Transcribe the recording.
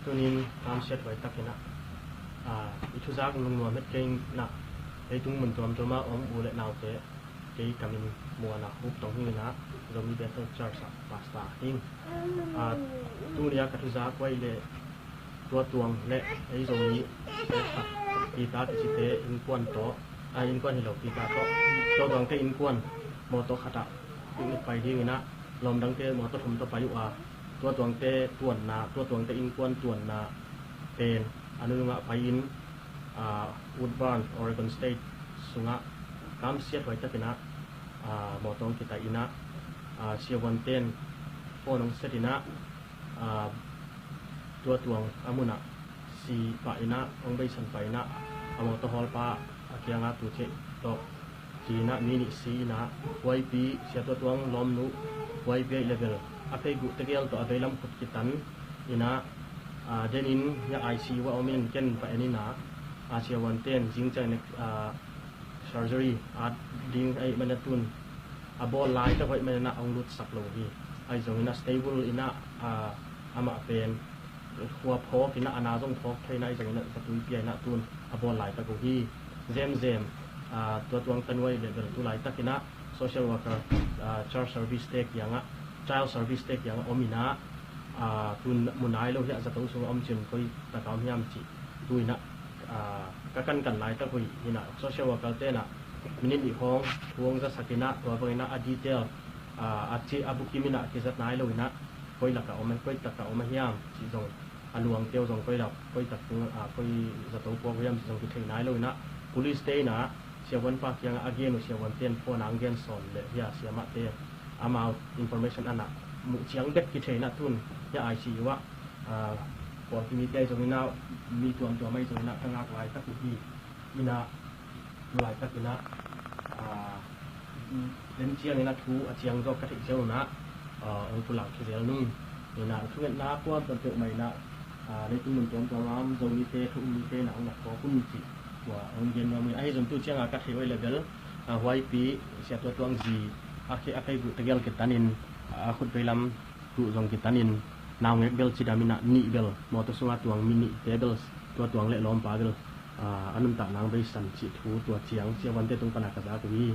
tunin kam set vai takina ithu zak nung nuam het kein na tung mun tuam tuma ule naw te ke kamin muana hup tong hi na zomi better church pasta hing tu ria ka thu zak wai le tua tuang le ei zomi pi ta ti te in kwan to in kwan hi lo pi ta to dong te in kwan mo to khata in pai ding na lom dang te mo to thum to payu tua tuang te tuan na tua tuang te in kwan tuan na pen anu nga pain Woodburn Oregon State sunga kam siat wai takina motong kita ina siawanten ponong setina tua tuang amuna si pa ina ong bai san pa ina amoto hol pa akianga tu che to tina mini si na YP sia tua tuang lom nu YP level ape gu tegel to avelam kut kitan ina denin ya IC wa omen ken pa enina asia wanten jingchang surgery ding ai manatun abol lai ta hoi mana ong lut sak lo hi ai zong ina stable ina ama pen khua phok ina ana jong phok thaina ai zong ina satui pi na tun abol lai ta ko hi zem tua tuang tanwai level tu lai takina social worker child service tek yanga child service tek yanga omina tun munai lo ya zatong sung om chin koi ta kam hiam chi tuina ka kan lai ta koi ina social worker te na minit di hong huang za sakina to bangina a detail chi abukimina ki zat nai lo ina koi la ka omen koi ta ka oma hiam chi zong aluang teo zong koi la koi ta koi zatong po hiam zong ki thei nai lo ina police te na siawan pa kyang again no siawan ten phone anggen son le ya siama te amount information ana mu chiang bet ki thei na tun ya ICU wa por ki mi te zong ina mi tuam to mai zong ina kanga lai ta ku hi ina lai ta ina len chiang ina thu a chiang do ka thei zeu na ong tu lang ki zel nun ina thu na kwa ton te mai na le tu mun tom to ram zong mi te thu mi te na ong na ko kun chi wa ong gen ma mi ai zong tu chiang a ka thei oi level YP sia to tuang ji akai bu tegel ke tanin khut pelam tu zong ki tanin naw ngek bel chidamina ni bel mo to sunga tuang mini tables tua tuang le lom pa bel anum ta nang bai san chi thu tua chiang sia wan te tung pana ka za ku hi